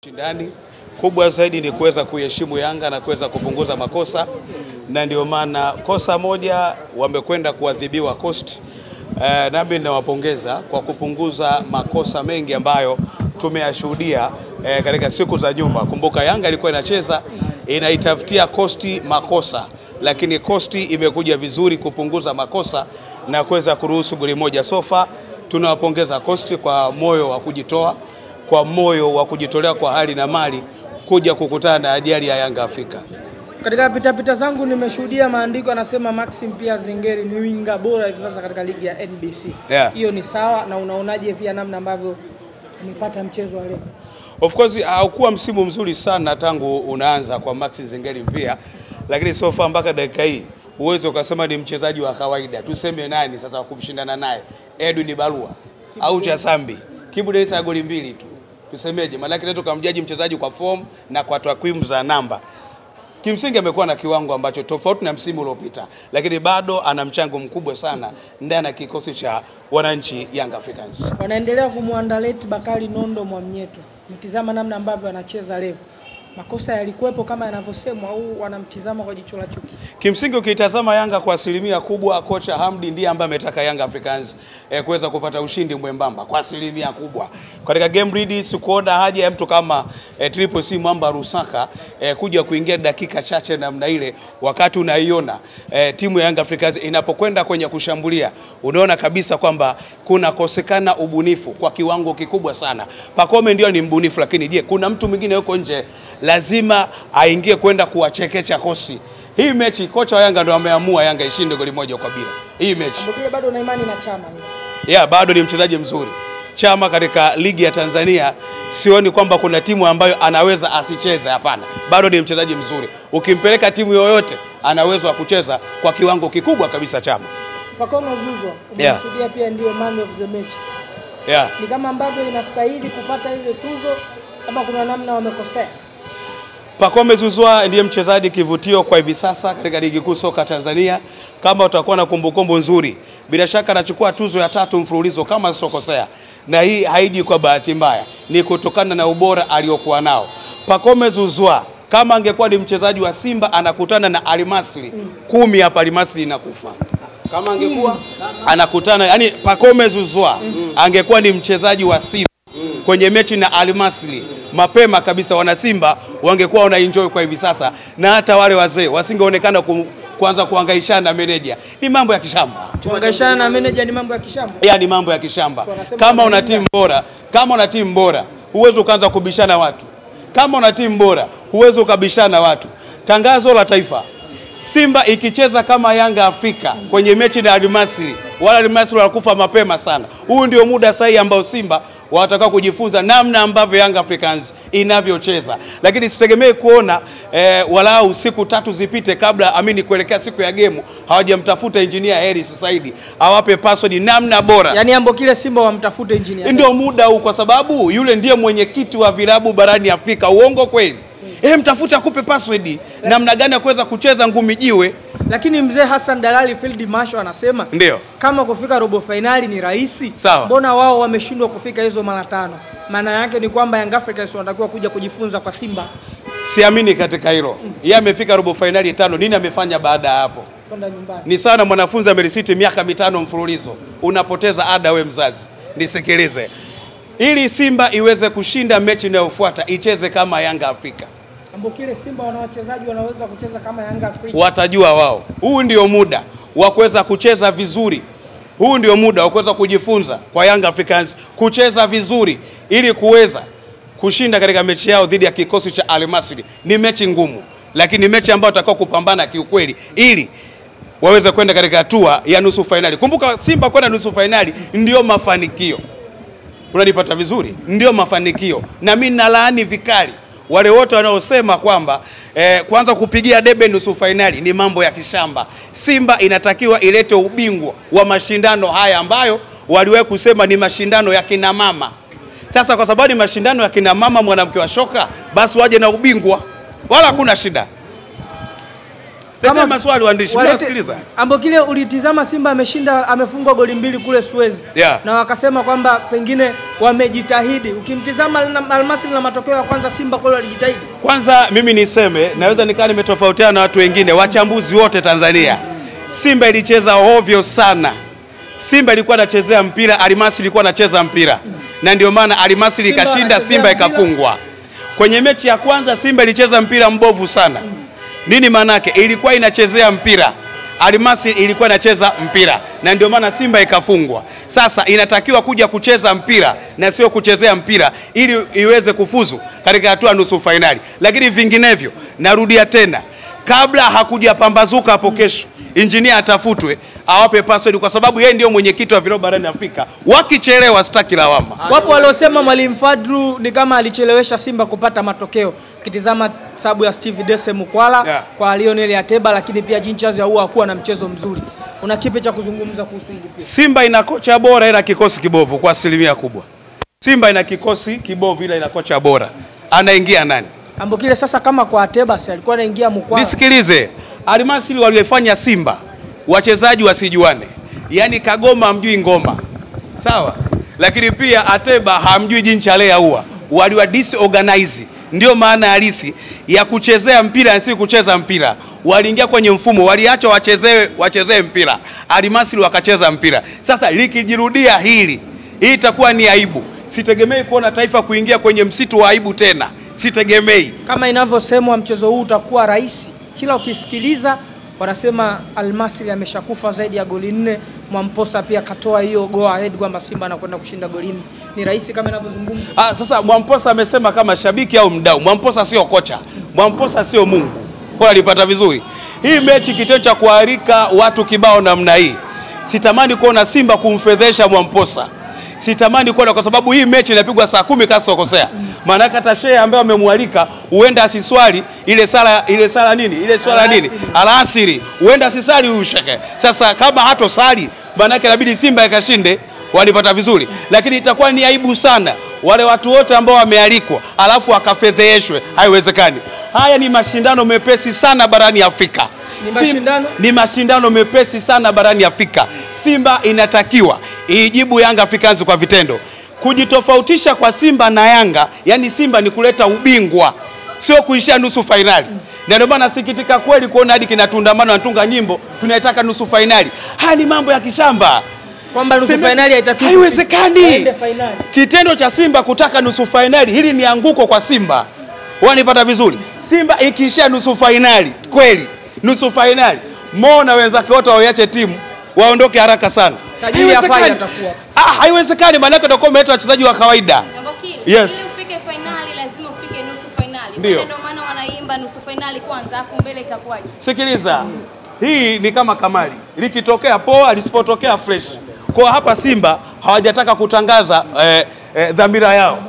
Shindani kubwa zaidi ni kuweza kuheshimu Yanga na kuweza kupunguza makosa, na ndio maana kosa moja wamekwenda kuadhibiwa Coast. Nami nawapongeza kwa kupunguza makosa mengi ambayo tumeyashuhudia katika siku za nyuma. Kumbuka Yanga ilikuwa inacheza inaitafutia Coast makosa, lakini Coast imekuja vizuri kupunguza makosa na kuweza kuruhusu goli moja sofa. Tunawapongeza Coast kwa moyo wa kujitoa, kwa moyo wa kujitolea kwa hali na mali kuja kukutana na ajali ya Yanga Afrika. Katika pita zangu nimeshuhudia maandiko yanasema Maxim pia Zengeri ni winga bora hivi sasa katika ligi ya NBC. Hiyo ni sawa, na unaonaje pia namna ambavyo amepata mchezo wa leo? Of course haukuwa msimu mzuri sana tangu unaanza kwa Maxim Zengeri pia, lakini so far mpaka dakika hii uwezo ukasema ni mchezaji wa kawaida. Tuseme nani sasa kumshindana naye? Edwin Barua au Chasambi? Kibu Deisa ya goli mbili tu. Tusemeje? Maana yake tukamjaji mchezaji kwa form na kwa takwimu za namba. Kimsingi amekuwa na kiwango ambacho tofauti na msimu uliopita, lakini bado ana mchango mkubwa sana ndani ya kikosi cha wananchi Young Africans. Wanaendelea kumuandaleti Bakari Nondo Mwamnyeto. Mtizama namna ambavyo anacheza leo. Makosa yalikuwepo kama yanavyosemwa au wanamtizama kwa jicho la chuki? Kimsingi ukitazama Yanga kwa asilimia kubwa, kocha Hamdi ndiye ambaye ametaka Young Africans kuweza kupata ushindi mwembamba kwa asilimia kubwa. Katika game ready sikuona haja ya mtu kama Triple C Mwamba Rusaka kuja kuingia dakika chache namna ile, wakati unaiona timu ya Young Africans inapokwenda kwenye kushambulia, unaona kabisa kwamba kuna kosekana ubunifu kwa kiwango kikubwa sana. Pacome ndio ni mbunifu, lakini je, kuna mtu mwingine yuko nje lazima aingie kwenda kuwachekecha Coast. Hii mechi kocha wa Yanga ndio ameamua Yanga ishinde goli moja kwa bila. Hii mechi. Mbona bado una imani na Chama? Bado ni mchezaji mzuri. Chama katika ligi ya Tanzania sioni kwamba kuna timu ambayo anaweza asicheze, hapana. Bado ni mchezaji mzuri. Ukimpeleka timu yoyote ana uwezo wa kucheza kwa kiwango kikubwa kabisa Chama. Pacome Zouzoua umeshuhudia pia ndio man of the match. Ni kama ambavyo inastahili kupata ile tuzo ama kuna namna wamekosea? Pacome Zouzoua ndiye mchezaji kivutio kwa hivi sasa katika ligi kuu soka Tanzania. Kama utakuwa na kumbukumbu nzuri, bila shaka anachukua tuzo ya 3 mfululizo kama sokosea. Na hii haiji kwa bahati mbaya, ni kutokana na ubora aliokuwa nao. Pacome Zouzoua kama angekuwa ni mchezaji wa Simba anakutana na Al Masry 10 hapa Al Masry inakufa. Kama angekuwa anakutana, yani Pacome Zouzoua angekuwa ni mchezaji wa Simba kwenye mechi na Al Masry, mapema kabisa wana Simba wangekuwa wanaenjoy kwa hivi sasa, na hata wale wazee wasingeonekana kuanza kuhangaishana na meneja. Ni mambo ya kishamba. Kuhangaishana na meneja ni mambo ya kishamba. Ni mambo ya kishamba. Kama una timu bora, huwezi ukaanza kubishana watu. Kama una timu bora, huwezi ukabishana watu. Tangazo la taifa. Simba ikicheza kama Yanga Afrika kwenye mechi na Al Masry, wala Al Masry wanakufa mapema sana. Huu ndio muda sahihi ambao Simba watakao kujifunza namna ambavyo Young Africans inavyocheza. Lakini sitegemee kuona walau siku 3 zipite kabla kuelekea siku ya game hawajamtafuta engineer Harris Saidi awape password namna bora. Yaani Ambokile Simba wamtafute engineer. Ndio muda huu, kwa sababu yule ndiye mwenyekiti wa vilabu barani Afrika. Uongo kweli? Mtafute akupe password namna gani ya kuweza kucheza ngumi jiwe. Lakini mzee Hassan Dalali Field Marshal anasema ndio kama kufika robo finali ni rahisi, mbona wao wameshindwa kufika hizo mara 5? Maana yake ni kwamba Young Africans wanatakiwa kuja kujifunza kwa Simba. Siamini katika hilo. Yeye amefika robo finali 5, nini amefanya baada ya hapo? Kwenda nyumbani. Ni sana mwanafunzi amerisiti miaka 5 mfululizo. Unapoteza ada we mzazi. Nisikilize. Ili Simba iweze kushinda mechi inayofuata icheze kama Yanga Afrika. Ambokile Simba wana wachezaji wanaweza kucheza kama Yanga Afrika. Watajua wao. Huu ndio muda wa kuweza kucheza vizuri. Huu ndio muda wa kuweza kujifunza kwa Young Africans kucheza vizuri ili kuweza kushinda katika mechi yao dhidi ya kikosi cha Al Masry. Ni mechi ngumu, lakini mechi ambayo watakao kupambana kiukweli ili waweze kwenda katika hatua ya nusu finali. Kumbuka Simba kwenda nusu finali ndio mafanikio. Unanipata vizuri? Ndio mafanikio. Na mimi nalaani vikali wale wote wanaosema kwamba kwanza kupigia debe nusu finali ni mambo ya kishamba. Simba inatakiwa ilete ubingwa wa mashindano haya ambayo waliwahi kusema ni mashindano ya kina mama. Sasa kwa sababu ni mashindano ya kina mama mwanamke wa shoka, basi waje na ubingwa. Wala hakuna shida. Leta maswali waandishi, nasikiliza. Ambokile ulitizama Simba ameshinda, amefungwa goli 2 kule Suez. Na wakasema kwamba pengine wamejitahidi. Ukimtizama Almasri na matokeo ya kwanza, Simba kule walijitahidi. Kwanza mimi niseme, naweza nikaa nimetofautiana na watu wengine, wachambuzi wote Tanzania. Simba ilicheza ovyo sana. Simba ilikuwa anachezea mpira, Almasri ilikuwa anacheza mpira. Na ndio maana Almasri ikashinda, Simba ikafungwa. Kwenye mechi ya kwanza Simba ilicheza mpira mbovu sana. Nini maana yake? Ilikuwa inachezea mpira, Almasri ilikuwa inacheza mpira, na ndio maana Simba ikafungwa. Sasa inatakiwa kuja kucheza mpira na sio kuchezea mpira ili iweze kufuzu katika hatua nusu finali. Lakini vinginevyo, narudia tena, kabla hakujapambazuka hapo kesho, injinia atafutwe, awape password, kwa sababu yeye ndio mwenyekiti wa vilabu barani Afrika. Wakichelewa sitaki lawama. Wapo waliosema Mwalimu Fadru ni kama alichelewesha Simba kupata matokeo. Kitizama sababu ya Steve Dese Mukwala kwa Lionel Ateba, lakini pia Jean Charles Ahoua hakuwa na mchezo mzuri. Una kipi cha kuzungumza kuhusu hili pia? Simba ina kocha bora ila kikosi kibovu kwa asilimia kubwa. Simba ina kikosi kibovu ila ina kocha bora. Anaingia nani? Ambokile sasa kama kwa Ateba si alikuwa anaingia Mukwala. Nisikilize. Almasri waliofanya Simba wachezaji wasijuane. Yaani Kagoma hamjui ngoma. Sawa? Lakini pia Ateba hamjui Jean Charles Ahoua. Waliwa disorganize. Ndio maana halisi ya kuchezea mpira na si kucheza mpira. Waliingia kwenye mfumo, waliacha wachezee mpira. Almasri wakacheza mpira. Sasa likijirudia hii itakuwa ni aibu. Sitegemei kuona taifa kuingia kwenye msitu wa aibu tena. Sitegemei. Kama inavyosemwa mchezo huu utakuwa rahisi. Kila ukisikiliza wanasema Almasri ameshakufa zaidi ya goli 4. Mwamposa pia katoa hiyo go ahead kwamba Simba anakwenda kushinda goli 4. Ni rahisi kama inavyozungumzwa. Sasa Mwamposa amesema kama shabiki au mdau. Mwamposa sio kocha. Mwamposa sio Mungu. Kwa alipata vizuri. Hii mechi kitendo cha kualika watu kibao namna hii. Sitamani kuona Simba kumfedhesha Mwamposa. Sitamani kuona, kwa sababu hii mechi inapigwa saa 10 kasi sokosea. Maana hata shehe ambaye amemwalika huenda asiswali ile sala nini? Alasiri. Huenda asisali huyu shehe. Sasa kama hatosali, maana yake inabidi Simba ikashinde, walipata vizuri. Lakini itakuwa ni aibu sana wale watu wote ambao wamealikwa alafu akafedheshwe. Haiwezekani. Haya ni mashindano mepesi sana barani Afrika. Ni mashindano mepesi sana barani Afrika. Simba inatakiwa ijibu Yanga Africans kwa vitendo. Kujitofautisha kwa Simba na Yanga, yani Simba ni kuleta ubingwa, sio kuishia nusu finali. Na ndio maana nasikitika kweli kuona hadi kinatundamano natunga nyimbo tunaitaka nusu finali. Haya ni mambo ya kishamba. Kwamba nusu finali haitakiwi. Haiwezekani. Kitendo cha Simba kutaka nusu finali, hili ni anguko kwa Simba. Wanipata vizuri. Simba ikiishia nusu finali, kweli nusu finali, Mo na wenzake wote waache timu waondoke haraka sana. Tajiri hapa atakuwa. Haiwezekani, maana yake utakuwa umeleta wachezaji wa kawaida. Yes. Ili ufike finali lazima ufike nusu finali. Ndio maana wanaimba nusu finali kwanza, afu mbele itakuwaje? Sikiliza. Hii ni kama kamari. Likitokea poa, lisipotokea fresh. Kwa hapa Simba hawajataka kutangaza dhamira yao.